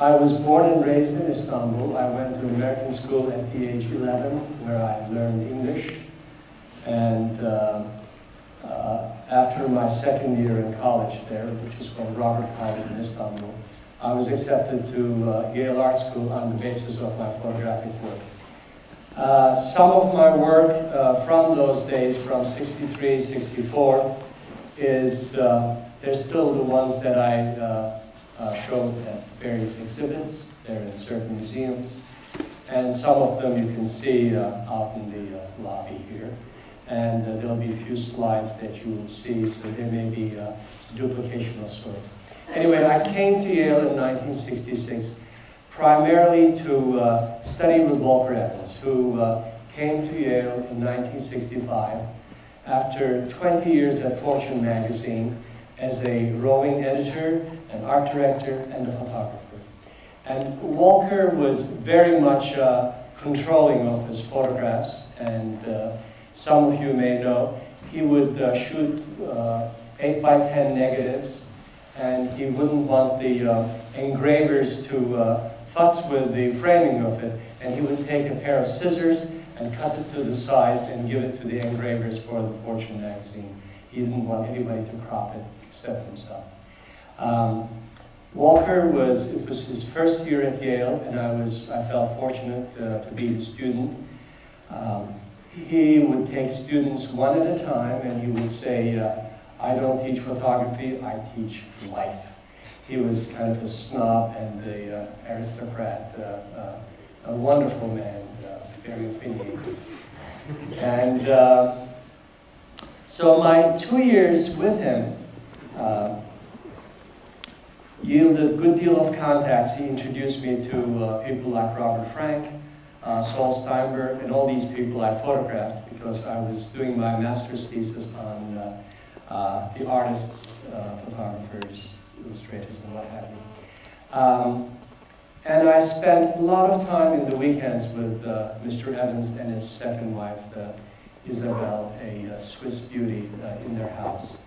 I was born and raised in Istanbul. I went to American school at the age 11, where I learned English. And after my second year in college there, which is called Robert College in Istanbul, I was accepted to Yale Art School on the basis of my photographic work. Some of my work from those days, from 63, 64, is, they're still the ones that I showed at various exhibits. They're in certain museums. And some of them you can see out in the lobby here. And there'll be a few slides that you will see, so there may be duplication of sorts. Anyway, I came to Yale in 1966 primarily to study with Walker Evans, who came to Yale in 1965 after 20 years at Fortune magazine as a roving editor, an art director, and a photographer. And Walker was very much controlling of his photographs, and some of you may know he would shoot 8x10 negatives, and he wouldn't want the engravers to futz with the framing of it, and he would take a pair of scissors and cut it to the size and give it to the engravers for the Fortune magazine. He didn't want anybody to crop it except himself. Walker it was his first year at Yale, and I felt fortunate to be a student. He would take students one at a time, and he would say, I don't teach photography, I teach life. He was kind of a snob and an aristocrat, a wonderful man, very opinionated. And so my 2 years with him yielded a good deal of contacts. He introduced me to people like Robert Frank, Saul Steinberg, and all these people I photographed because I was doing my master's thesis on the artists, photographers, illustrators, and what have you. And I spent a lot of time in the weekends with Mr. Evans and his second wife, Isabel, a Swiss beauty, in their house.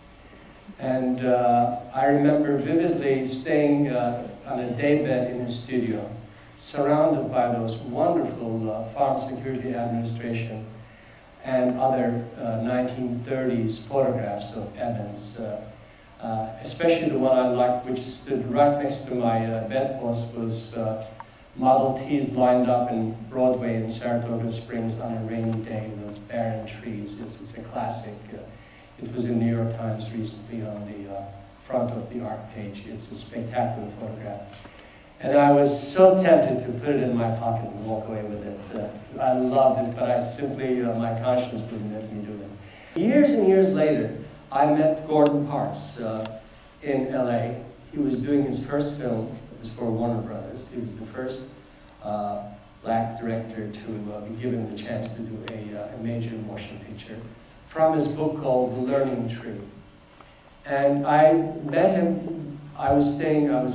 And I remember vividly staying on a daybed in his studio, surrounded by those wonderful Farm Security Administration and other 1930s photographs of Evans. Especially the one I liked, which stood right next to my bedpost, was Model Ts lined up in Broadway in Saratoga Springs on a rainy day with barren trees. It's a classic. It was in New York Times recently on the front of the art page. It's a spectacular photograph. And I was so tempted to put it in my pocket and walk away with it. I loved it, but I simply, my conscience wouldn't let me do that. Years and years later, I met Gordon Parks in LA. He was doing his first film. It was for Warner Brothers. He was the first black director to be given the chance to do a major motion picture from his book called The Learning Tree. And I met him. I was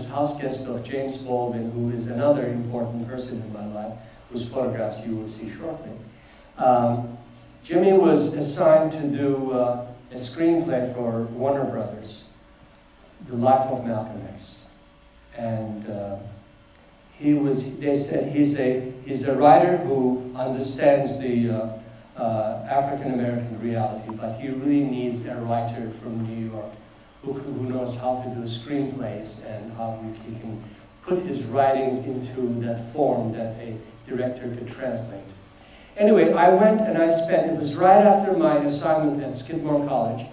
house guest of James Baldwin, who is another important person in my life, whose photographs you will see shortly. Jimmy was assigned to do a screenplay for Warner Brothers, The Life of Malcolm X. And they said he's a writer who understands the African-American reality, but he really needs a writer from New York who knows how to do screenplays and how he can put his writings into that form that a director could translate. Anyway, I went and it was right after my assignment at Skidmore College,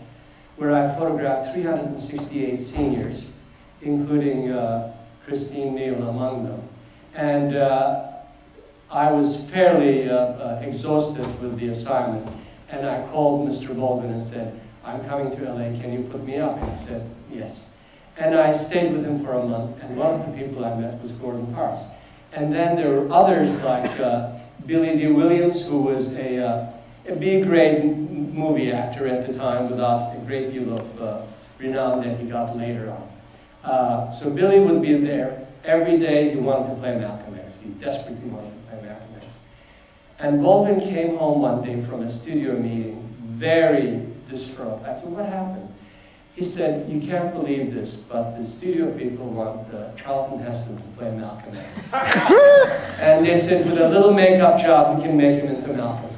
where I photographed 368 seniors, including Christine Neal among them. And I was fairly exhausted with the assignment, and I called Mr. Baldwin and said, I'm coming to LA, can you put me up? And he said, yes. And I stayed with him for a month, and one of the people I met was Gordon Parks. And then there were others like Billy D. Williams, who was a B-grade movie actor at the time without a great deal of renown that he got later on. So Billy would be there every day. He wanted to play Malcolm X. He desperately wanted to play Malcolm X. And Baldwin came home one day from a studio meeting, very distraught. I said, what happened? He said, you can't believe this, but the studio people want Charlton Heston to play Malcolm X. And they said, with a little makeup job, we can make him into Malcolm.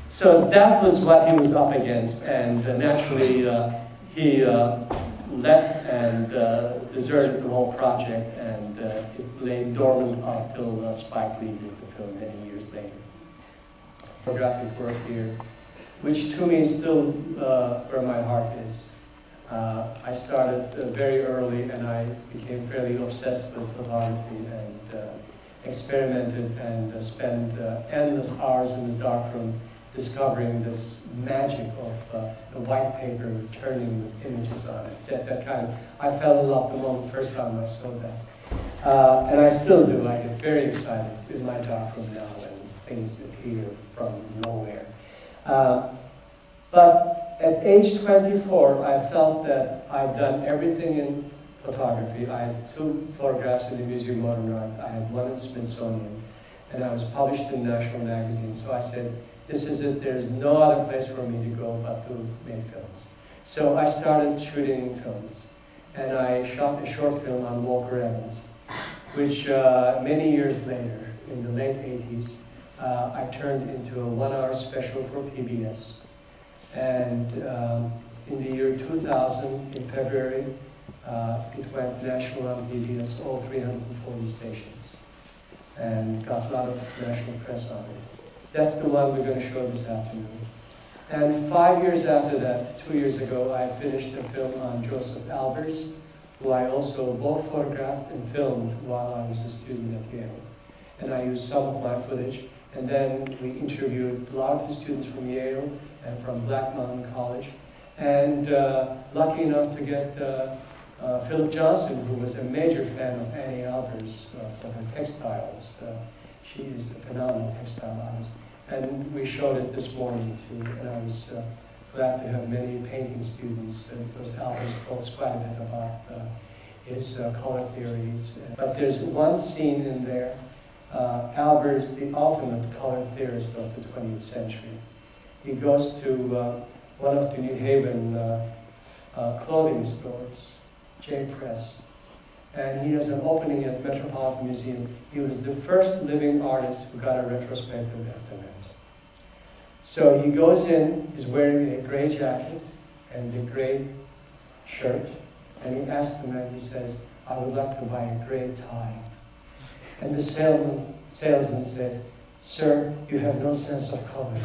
So that was what he was up against, and naturally he left and deserted the whole project, and it lay dormant until Spike Lee did the film many years later. Photographic work here, which to me is still where my heart is. I started very early, and I became fairly obsessed with photography and experimented and spent endless hours in the darkroom discovering this magic of the white paper turning with images on it. That kind of, I fell in love the moment first time I saw that. And I still do. I get very excited in my darkroom now when things appear from nowhere. But at age 24, I felt that I'd done everything in photography. I had 2 photographs in the Museum of Modern Art. I had 1 in Smithsonian, and I was published in National Magazine. So I said, this is it. There's no other place for me to go but to make films. So I started shooting films, and I shot a short film on Walker Evans, which many years later, in the late 80s, I turned into a 1-hour special for PBS. And in the year 2000, in February, it went national on PBS, all 340 stations, and got a lot of national press on it. That's the one we're going to show this afternoon. And 5 years after that, 2 years ago, I finished a film on Joseph Albers, who I also both photographed and filmed while I was a student at Yale. And I used some of my footage, and then we interviewed a lot of the students from Yale and from Black Mountain College, and lucky enough to get Philip Johnson, who was a major fan of Annie Albers for her textiles. She is a phenomenal textile artist. And we showed it this morning too, and I was glad to have many painting students, because Albers told us quite a bit about his color theories. But there's one scene in there, Albers, the ultimate color theorist of the 20th century. He goes to one of the New Haven clothing stores, J Press, and he has an opening at Metropolitan Museum. He was the first living artist who got a retrospective at the Met. So he goes in, he's wearing a gray jacket and a gray shirt, and he asks the man, he says, I would like to buy a gray tie. And the salesman says, sir, you have no sense of color.